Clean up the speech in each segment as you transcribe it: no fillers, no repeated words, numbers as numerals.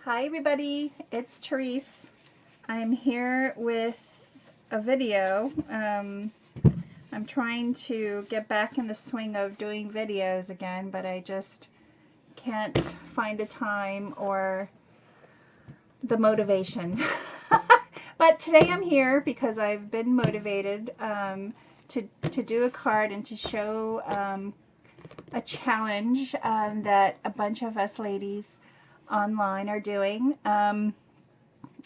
Hi everybody, it's Tereese. I'm here with a video. I'm trying to get back in the swing of doing videos again, but I just can't find a time or the motivation. But today I'm here because I've been motivated to do a card and to show a challenge that a bunch of us ladies online are doing.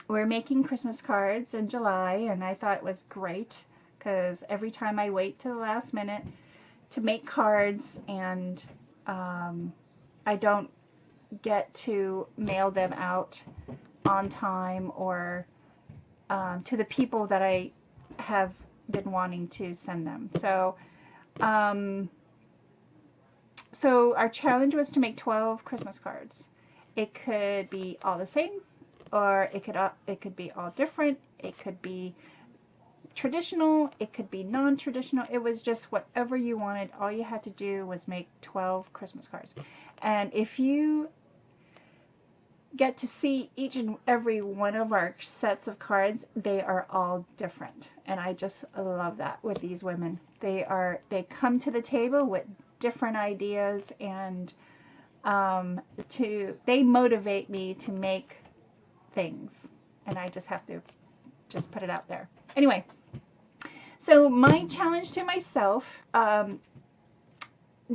We're making Christmas cards in July, and I thought it was great because every time I wait to the last minute to make cards and I don't get to mail them out on time or to the people that I have been wanting to send them. So our challenge was to make 12 Christmas cards. It could be all the same, or it could be all different. It could be traditional. It could be non-traditional. It was just whatever you wanted. All you had to do was make 12 Christmas cards. And if you get to see each and every one of our sets of cards, they are all different. And I just love that with these women. They come to the table with different ideas, and they motivate me to make things, and I just have to put it out there. Anyway, so my challenge to myself,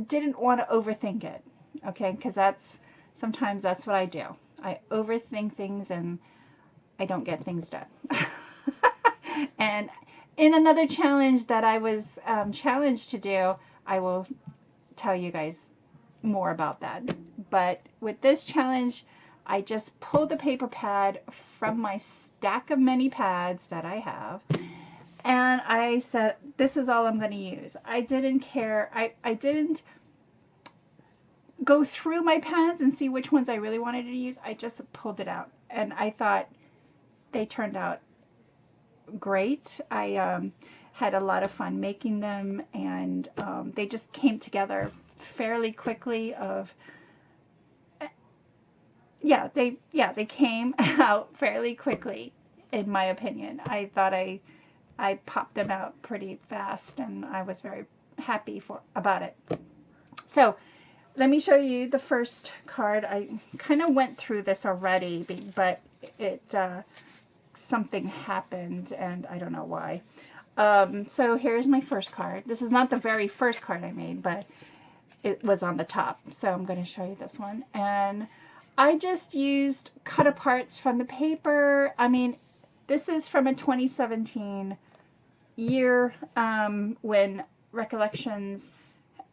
didn't want to overthink it, okay, because sometimes that's what I do. I overthink things and I don't get things done. And in another challenge that I was challenged to do, I will tell you guys more about that. But with this challenge, I just pulled a paper pad from my stack of many pads that I have, and I said, this is all I'm going to use. I didn't care. I didn't go through my pads and see which ones I really wanted to use. I just pulled it out, and I thought they turned out great. I had a lot of fun making them, and they just came together fairly quickly. They came out fairly quickly, in my opinion. I thought I popped them out pretty fast, and I was very happy about it. So let me show you the first card. I kind of went through this already, but something happened, and I don't know why. So here's my first card. This is not the very first card I made, but it was on the top. So I'm going to show you this one. And I just used cut aparts from the paper. I mean, this is from a 2017 year when Recollections,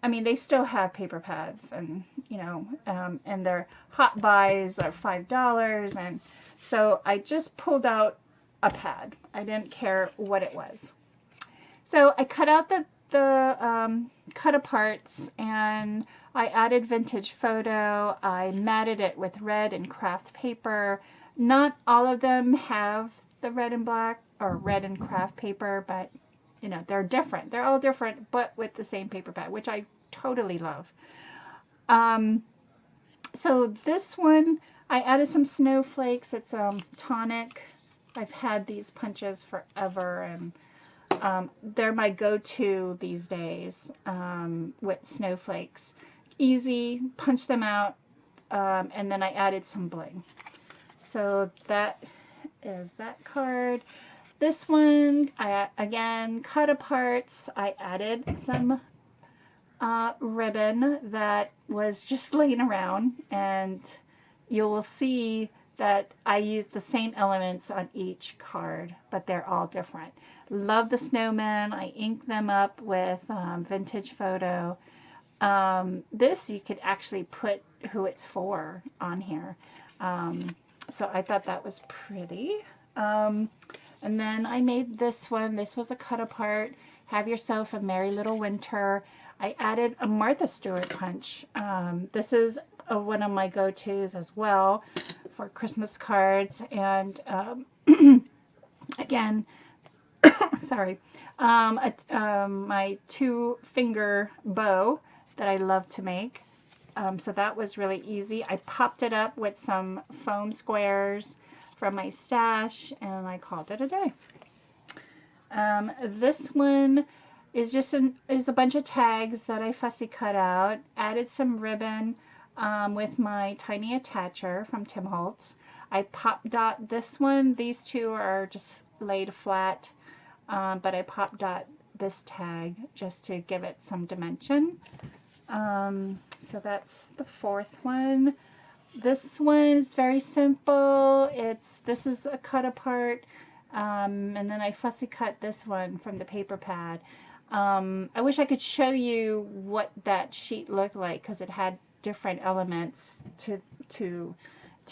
I mean, they still have paper pads, and and their hot buys are $5, and so I just pulled out a pad. I didn't care what it was. So I cut out the cut aparts, and I added vintage photo. I matted it with red and craft paper. Not all of them have the red and black or red and craft paper, but they're different. They're all different, but with the same paper pad, which I totally love. So this one, I added some snowflakes. It's tonic. I've had these punches forever, and they're my go-to these days with snowflakes. Easy, punch them out, and then I added some bling. So that is that card. This one, I again cut aparts. I added some ribbon that was just laying around, and you will see that I used the same elements on each card, but they're all different. Love the snowmen. I inked them up with vintage photo. This you could actually put who it's for on here. So I thought that was pretty. And then I made this one. This was a cut apart. Have Yourself a Merry Little Winter. I added a Martha Stewart punch. This is one of my go-tos as well for Christmas cards. And again, sorry, my 2-finger bow that I love to make. So that was really easy. I popped it up with some foam squares from my stash, and I called it a day. This one is just is a bunch of tags that I fussy cut out. Added some ribbon with my tiny attacher from Tim Holtz. I pop dot this one. These two are just laid flat, but I pop dot this tag just to give it some dimension. So that's the fourth one. This one is very simple. This is a cut apart, and then I fussy cut this one from the paper pad. I wish I could show you what that sheet looked like because it had different elements to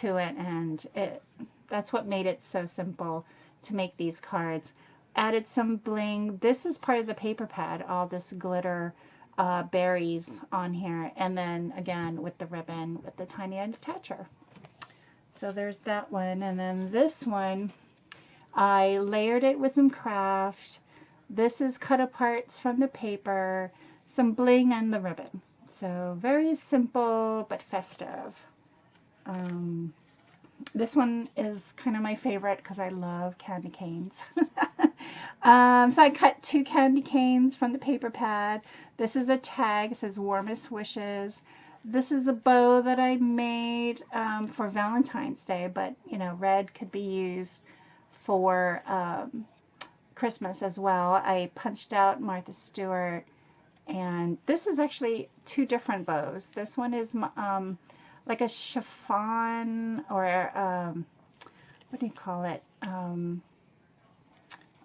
it, and that's what made it so simple to make these cards. Added some bling. This is part of the paper pad, all this glitter berries on here, and then again with the ribbon with the tiny attacher. So there's that one, and then this one I layered it with some craft. This is cut aparts from the paper, some bling, and the ribbon. So very simple but festive. This one is kind of my favorite because I love candy canes. So I cut 2 candy canes from the paper pad. This is a tag. It says warmest wishes. This is a bow that I made for Valentine's Day, but you know, red could be used for Christmas as well. I punched out Martha Stewart, and this is actually 2 different bows. This one is like a chiffon, or what do you call it?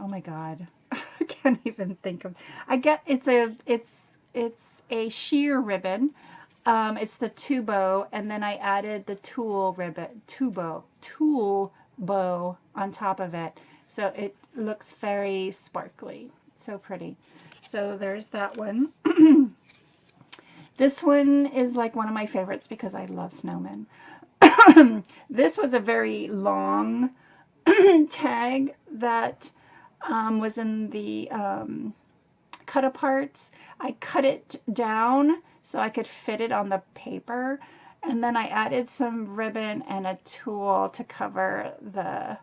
Oh my God, I can't even think of. It's a sheer ribbon. It's the two bow, and then I added the tulle bow on top of it, so it looks very sparkly. So pretty. So there's that one. This one is like one of my favorites because I love snowmen. This was a very long tag that was in the cut aparts. I cut it down so I could fit it on the paper, and then I added some ribbon and a tulle to cover the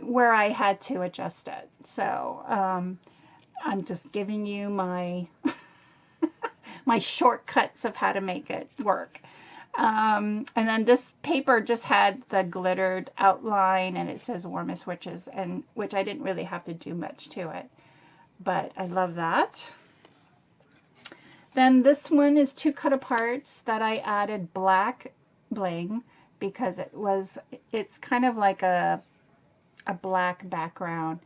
where I had to adjust it. So I'm just giving you my my shortcuts of how to make it work. And then this paper just had the glittered outline, and it says warmest wishes, and which I didn't really have to do much to it, but I love that. Then this one is 2 cut aparts that I added black bling because it's kind of like a black background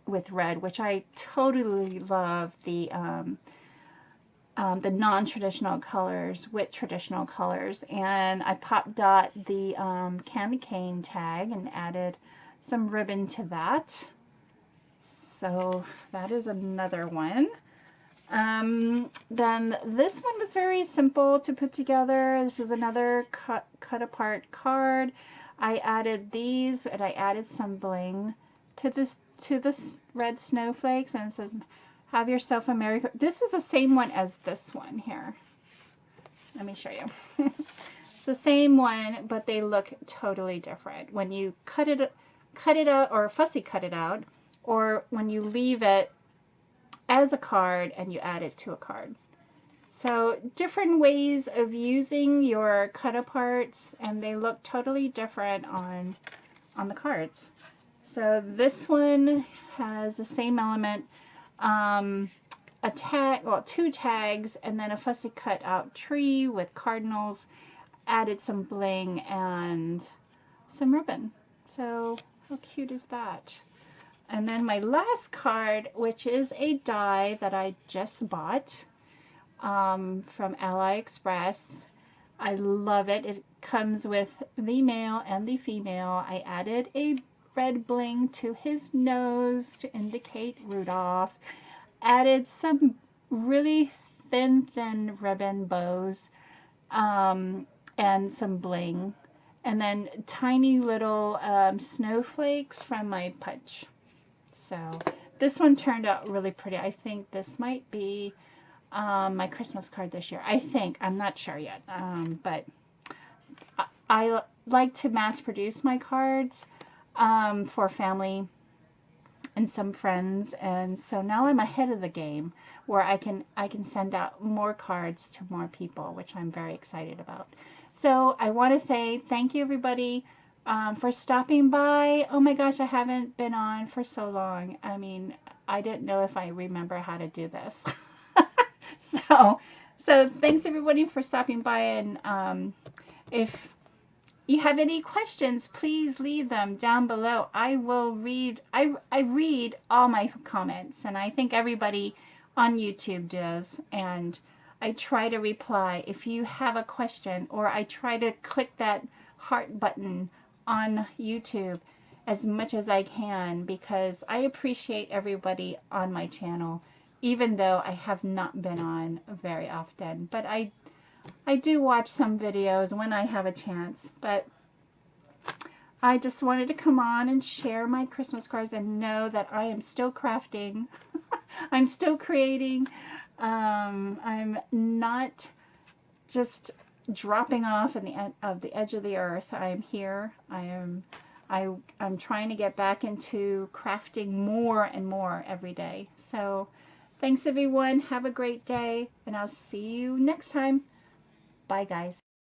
with red, which I totally love the non-traditional colors with traditional colors. And I pop dot the candy cane tag and added some ribbon to that. So that is another one. Then this one was very simple to put together. This is another cut apart card. I added these, and I added some bling to this red snowflakes, and it says, "Have yourself a Merry Christmas." This is the same one as this one here. Let me show you. It's the same one, but they look totally different when you cut it out, or fussy cut it out, or when you leave it as a card and you add it to a card. So different ways of using your cut aparts, and they look totally different on the cards. So this one has the same element, a tag, well, 2 tags, and then a fussy cut out tree with cardinals. Added some bling and some ribbon. So how cute is that? And then my last card, which is a die that I just bought from AliExpress. I love it. It comes with the male and the female. I added a red bling to his nose to indicate Rudolph. Added some really thin ribbon bows and some bling. And then tiny little snowflakes from my punch. So this one turned out really pretty. I think this might be my Christmas card this year. I think. I'm not sure yet. But I like to mass produce my cards for family and some friends, and so now I'm ahead of the game where I can send out more cards to more people, which I'm very excited about. So I want to say thank you everybody for stopping by. Oh my gosh, I haven't been on for so long. I mean, I didn't know if I remember how to do this. so so thanks everybody for stopping by, and if you have any questions, please leave them down below. I will read, I read all my comments, and I think everybody on YouTube does, and I try to reply if you have a question, or I try to click that heart button on YouTube as much as I can, because I appreciate everybody on my channel, even though I have not been on very often. But I do watch some videos when I have a chance, but I just wanted to come on and share my Christmas cards and know that I am still crafting. I'm still creating. I'm not just dropping off at the end of the edge of the earth. I'm here. I'm trying to get back into crafting more and more every day. So thanks everyone. Have a great day, and I'll see you next time. Bye guys.